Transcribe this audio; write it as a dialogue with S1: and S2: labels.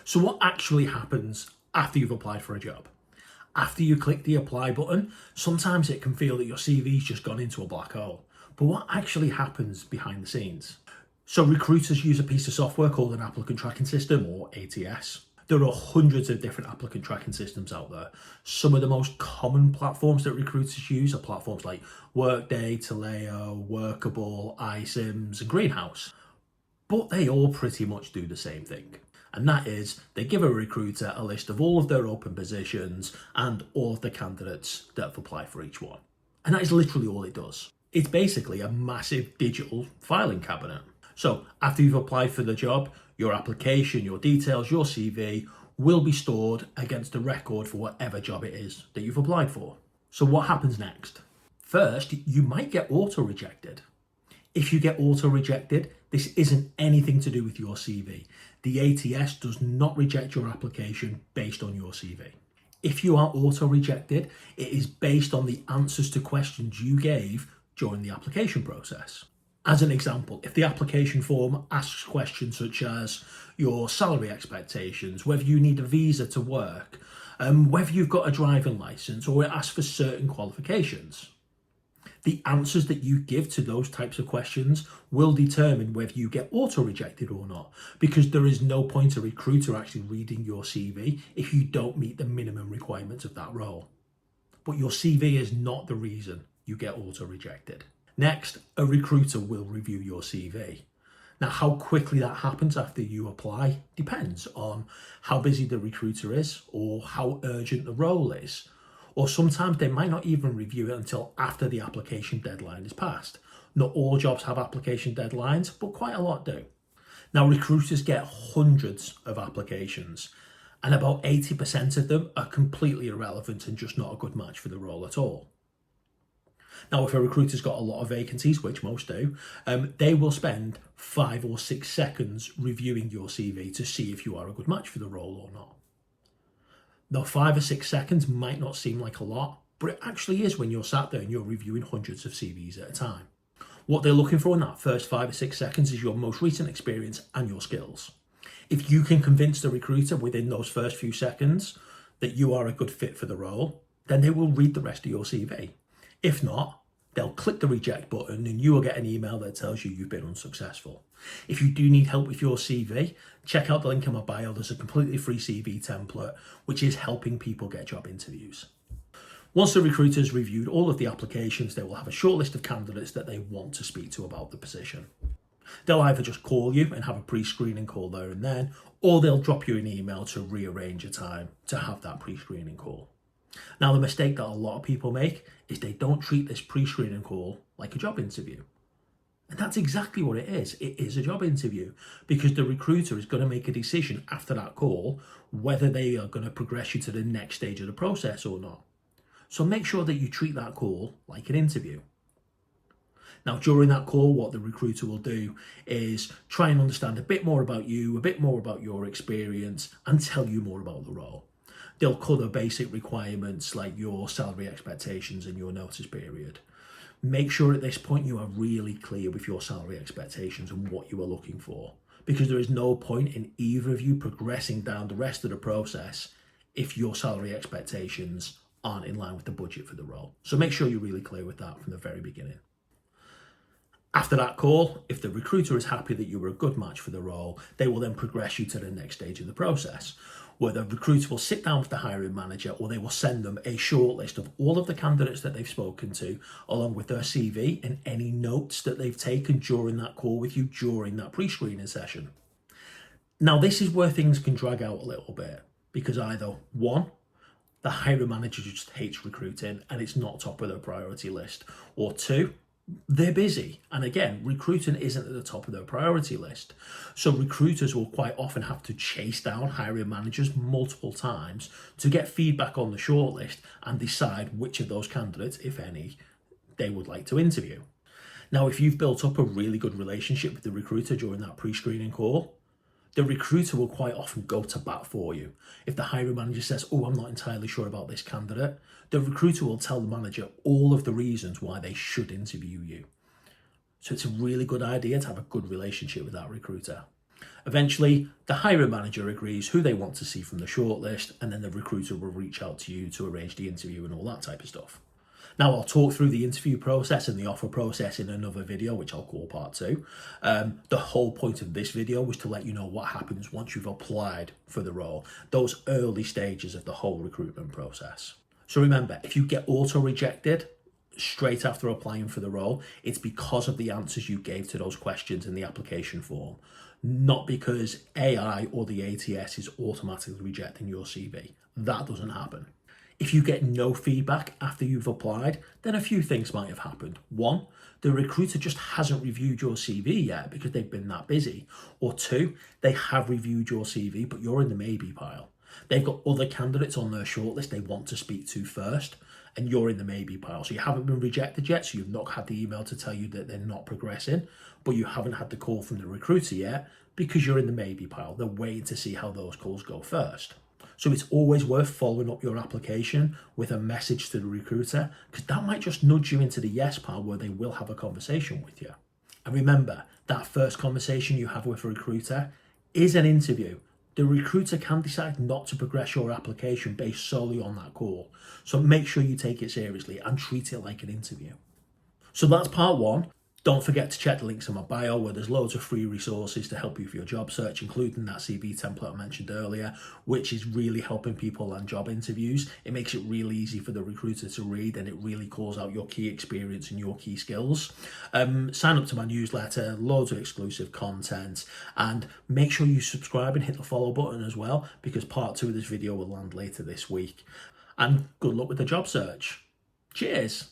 S1: So what actually happens after you've applied for a job? After you click the apply button, sometimes it can feel that your CV's just gone into a black hole. But what actually happens behind the scenes? So recruiters use a piece of software called an applicant tracking system, or ATS. There are hundreds of different applicant tracking systems out there. Some of the most common platforms that recruiters use are platforms like Workday, Taleo, Workable, iCIMS, and Greenhouse. But they all pretty much do the same thing. And that is, they give a recruiter a list of all of their open positions and all of the candidates that have applied for each one. And that is literally all it does. It's basically a massive digital filing cabinet. So after you've applied for the job, your application, your details, your CV will be stored against a record for whatever job it is that you've applied for. So what happens next? First, you might get auto-rejected. If you get auto-rejected, this isn't anything to do with your CV. The ATS does not reject your application based on your CV. If you are auto-rejected, it is based on the answers to questions you gave during the application process. As an example, if the application form asks questions such as your salary expectations, whether you need a visa to work, whether you've got a driving license, or it asks for certain qualifications, the answers that you give to those types of questions will determine whether you get auto-rejected or not, because there is no point a recruiter actually reading your CV if you don't meet the minimum requirements of that role. But your CV is not the reason you get auto-rejected. Next, a recruiter will review your CV. Now, how quickly that happens after you apply depends on how busy the recruiter is or how urgent the role is. Or sometimes they might not even review it until after the application deadline is passed. Not all jobs have application deadlines, but quite a lot do. Now, recruiters get hundreds of applications, and about 80% of them are completely irrelevant and just not a good match for the role at all. Now, if a recruiter's got a lot of vacancies, which most do, they will spend 5 or 6 seconds reviewing your CV to see if you are a good match for the role or not. Now, 5 or 6 seconds might not seem like a lot, but it actually is when you're sat there and you're reviewing hundreds of CVs at a time. What they're looking for in that first 5 or 6 seconds is your most recent experience and your skills. If you can convince the recruiter within those first few seconds that you are a good fit for the role, then they will read the rest of your CV. If not, they'll click the reject button and you will get an email that tells you you've been unsuccessful. If you do need help with your CV, check out the link in my bio. There's a completely free CV template, which is helping people get job interviews. Once the recruiter's reviewed all of the applications, they will have a short list of candidates that they want to speak to about the position. They'll either just call you and have a pre-screening call there and then, or they'll drop you an email to rearrange a time to have that pre-screening call. Now, the mistake that a lot of people make is they don't treat this pre-screening call like a job interview. And that's exactly what it is. It is a job interview because the recruiter is going to make a decision after that call whether they are going to progress you to the next stage of the process or not. So make sure that you treat that call like an interview. Now, during that call, what the recruiter will do is try and understand a bit more about you, a bit more about your experience, and tell you more about the role. They'll cover basic requirements like your salary expectations and your notice period. Make sure at this point you are really clear with your salary expectations and what you are looking for, because there is no point in either of you progressing down the rest of the process if your salary expectations aren't in line with the budget for the role. So make sure you're really clear with that from the very beginning. After that call, if the recruiter is happy that you were a good match for the role, they will then progress you to the next stage of the process, where the recruiter will sit down with the hiring manager, or they will send them a short list of all of the candidates that they've spoken to, along with their CV and any notes that they've taken during that call with you during that pre-screening session. Now, this is where things can drag out a little bit, because either one, the hiring manager just hates recruiting and it's not top of their priority list, or two, they're busy. And again, recruiting isn't at the top of their priority list. So recruiters will quite often have to chase down hiring managers multiple times to get feedback on the shortlist and decide which of those candidates, if any, they would like to interview. Now, if you've built up a really good relationship with the recruiter during that pre-screening call, the recruiter will quite often go to bat for you. If the hiring manager says, "Oh, I'm not entirely sure about this candidate," the recruiter will tell the manager all of the reasons why they should interview you. So it's a really good idea to have a good relationship with that recruiter. Eventually, the hiring manager agrees who they want to see from the shortlist, and then the recruiter will reach out to you to arrange the interview and all that type of stuff. Now, I'll talk through the interview process and the offer process in another video, which I'll call part 2. The whole point of this video was to let you know what happens once you've applied for the role, those early stages of the whole recruitment process. So remember, if you get auto-rejected straight after applying for the role, it's because of the answers you gave to those questions in the application form, not because AI or the ATS is automatically rejecting your CV. That doesn't happen. If you get no feedback after you've applied, then a few things might have happened. 1, the recruiter just hasn't reviewed your CV yet because they've been that busy. Or 2, they have reviewed your CV, but you're in the maybe pile. They've got other candidates on their shortlist they want to speak to first, and you're in the maybe pile. So you haven't been rejected yet, so you've not had the email to tell you that they're not progressing, but you haven't had the call from the recruiter yet because you're in the maybe pile. They're waiting to see how those calls go first. So it's always worth following up your application with a message to the recruiter, because that might just nudge you into the yes pile where they will have a conversation with you. And remember, that first conversation you have with a recruiter is an interview. The recruiter can decide not to progress your application based solely on that call. So make sure you take it seriously and treat it like an interview. So that's part 1. Don't forget to check the links in my bio where there's loads of free resources to help you with your job search, including that CV template I mentioned earlier, which is really helping people land job interviews. It makes it really easy for the recruiter to read, and it really calls out your key experience and your key skills. Sign up to my newsletter, loads of exclusive content, and make sure you subscribe and hit the follow button as well, because part 2 of this video will land later this week. And good luck with the job search. Cheers.